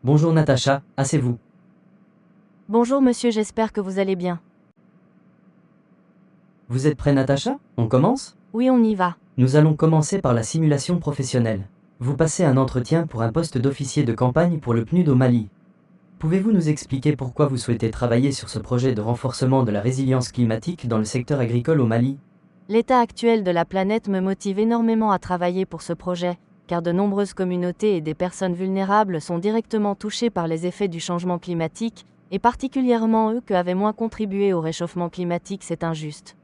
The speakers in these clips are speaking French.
Bonjour Natacha, asseyez-vous. Bonjour monsieur, j'espère que vous allez bien. Vous êtes prêt Natacha? On commence? Oui, on y va. Nous allons commencer par la simulation professionnelle. Vous passez un entretien pour un poste d'officier de campagne pour le PNUD au Mali. Pouvez-vous nous expliquer pourquoi vous souhaitez travailler sur ce projet de renforcement de la résilience climatique dans le secteur agricole au Mali? L'état actuel de la planète me motive énormément à travailler pour ce projet, car de nombreuses communautés et des personnes vulnérables sont directement touchées par les effets du changement climatique, et particulièrement eux qui avaient moins contribué au réchauffement climatique, c'est injuste.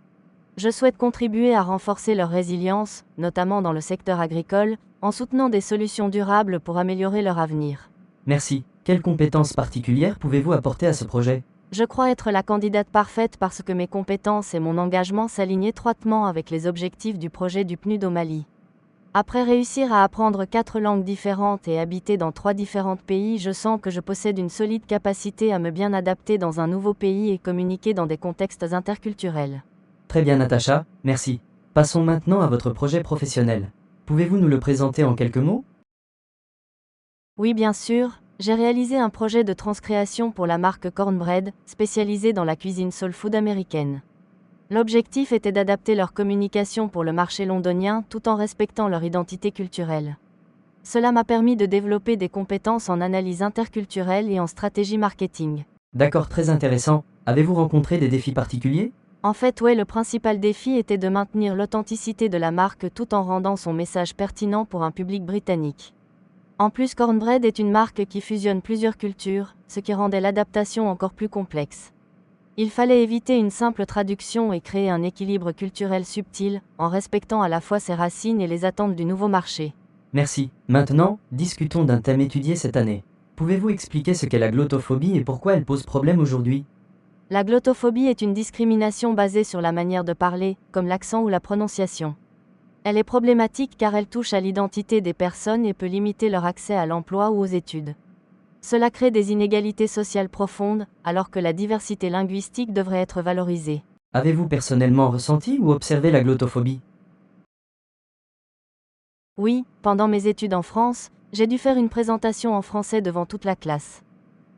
Je souhaite contribuer à renforcer leur résilience, notamment dans le secteur agricole, en soutenant des solutions durables pour améliorer leur avenir. Merci. Quelles compétences particulières pouvez-vous apporter à ce projet? Je crois être la candidate parfaite parce que mes compétences et mon engagement s'alignent étroitement avec les objectifs du projet du PNUD au Mali. Après réussir à apprendre 4 langues différentes et habiter dans 3 différents pays, je sens que je possède une solide capacité à me bien adapter dans un nouveau pays et communiquer dans des contextes interculturels. Très bien Natacha, merci. Passons maintenant à votre projet professionnel. Pouvez-vous nous le présenter en quelques mots? Oui, bien sûr, j'ai réalisé un projet de transcréation pour la marque Cornbread, spécialisée dans la cuisine soul food américaine. L'objectif était d'adapter leur communication pour le marché londonien tout en respectant leur identité culturelle. Cela m'a permis de développer des compétences en analyse interculturelle et en stratégie marketing. D'accord, très intéressant. Avez-vous rencontré des défis particuliers? En fait, ouais, le principal défi était de maintenir l'authenticité de la marque tout en rendant son message pertinent pour un public britannique. En plus, Cornbread est une marque qui fusionne plusieurs cultures, ce qui rendait l'adaptation encore plus complexe. Il fallait éviter une simple traduction et créer un équilibre culturel subtil, en respectant à la fois ses racines et les attentes du nouveau marché. Merci. Maintenant, discutons d'un thème étudié cette année. Pouvez-vous expliquer ce qu'est la glottophobie et pourquoi elle pose problème aujourd'hui? La glottophobie est une discrimination basée sur la manière de parler, comme l'accent ou la prononciation. Elle est problématique car elle touche à l'identité des personnes et peut limiter leur accès à l'emploi ou aux études. Cela crée des inégalités sociales profondes, alors que la diversité linguistique devrait être valorisée. Avez-vous personnellement ressenti ou observé la glottophobie? Oui, pendant mes études en France, j'ai dû faire une présentation en français devant toute la classe.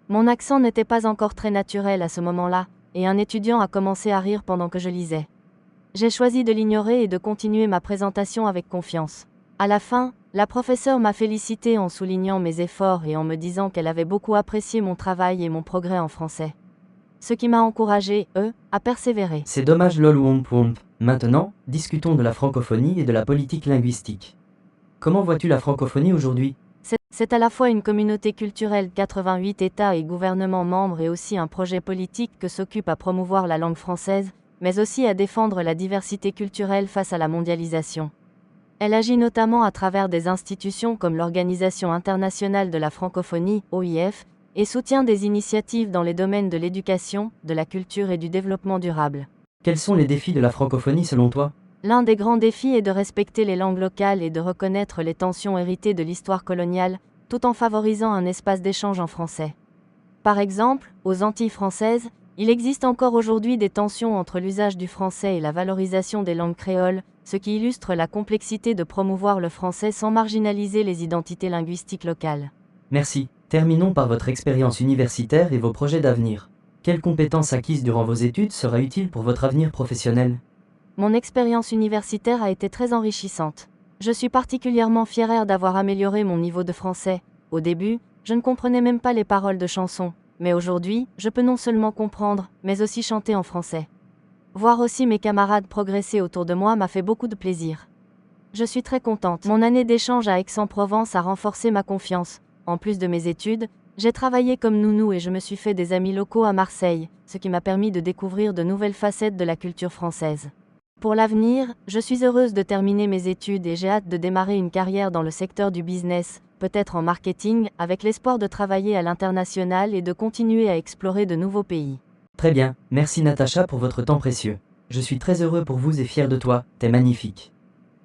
Mon accent n'était pas encore très naturel à ce moment-là, et un étudiant a commencé à rire pendant que je lisais. J'ai choisi de l'ignorer et de continuer ma présentation avec confiance. À la fin, la professeure m'a félicité en soulignant mes efforts et en me disant qu'elle avait beaucoup apprécié mon travail et mon progrès en français. Ce qui m'a encouragé, à persévérer. C'est dommage lol womp womp. Maintenant, discutons de la francophonie et de la politique linguistique. Comment vois-tu la francophonie aujourd'hui? C'est à la fois une communauté culturelle, 88 États et gouvernements membres, et aussi un projet politique que s'occupe à promouvoir la langue française, mais aussi à défendre la diversité culturelle face à la mondialisation. Elle agit notamment à travers des institutions comme l'Organisation internationale de la francophonie, OIF, et soutient des initiatives dans les domaines de l'éducation, de la culture et du développement durable. Quels sont les défis de la francophonie selon toi? L'un des grands défis est de respecter les langues locales et de reconnaître les tensions héritées de l'histoire coloniale, tout en favorisant un espace d'échange en français. Par exemple, aux Antilles françaises, il existe encore aujourd'hui des tensions entre l'usage du français et la valorisation des langues créoles, ce qui illustre la complexité de promouvoir le français sans marginaliser les identités linguistiques locales. Merci. Terminons par votre expérience universitaire et vos projets d'avenir. Quelles compétences acquises durant vos études sera utile pour votre avenir professionnel? Mon expérience universitaire a été très enrichissante. Je suis particulièrement fière d'avoir amélioré mon niveau de français. Au début, je ne comprenais même pas les paroles de chansons, mais aujourd'hui, je peux non seulement comprendre, mais aussi chanter en français. Voir aussi mes camarades progresser autour de moi m'a fait beaucoup de plaisir. Je suis très contente. Mon année d'échange à Aix-en-Provence a renforcé ma confiance. En plus de mes études, j'ai travaillé comme nounou et je me suis fait des amis locaux à Marseille, ce qui m'a permis de découvrir de nouvelles facettes de la culture française. Pour l'avenir, je suis heureuse de terminer mes études et j'ai hâte de démarrer une carrière dans le secteur du business, peut-être en marketing, avec l'espoir de travailler à l'international et de continuer à explorer de nouveaux pays. Très bien, merci Natacha pour votre temps précieux. Je suis très heureux pour vous et fier de toi, t'es magnifique.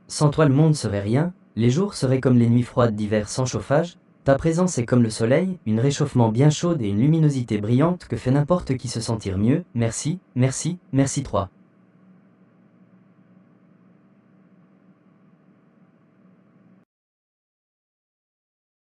Sans toi le monde serait rien, les jours seraient comme les nuits froides d'hiver sans chauffage, ta présence est comme le soleil, une réchauffement bien chaude et une luminosité brillante que fait n'importe qui se sentir mieux, merci, merci, merci 3.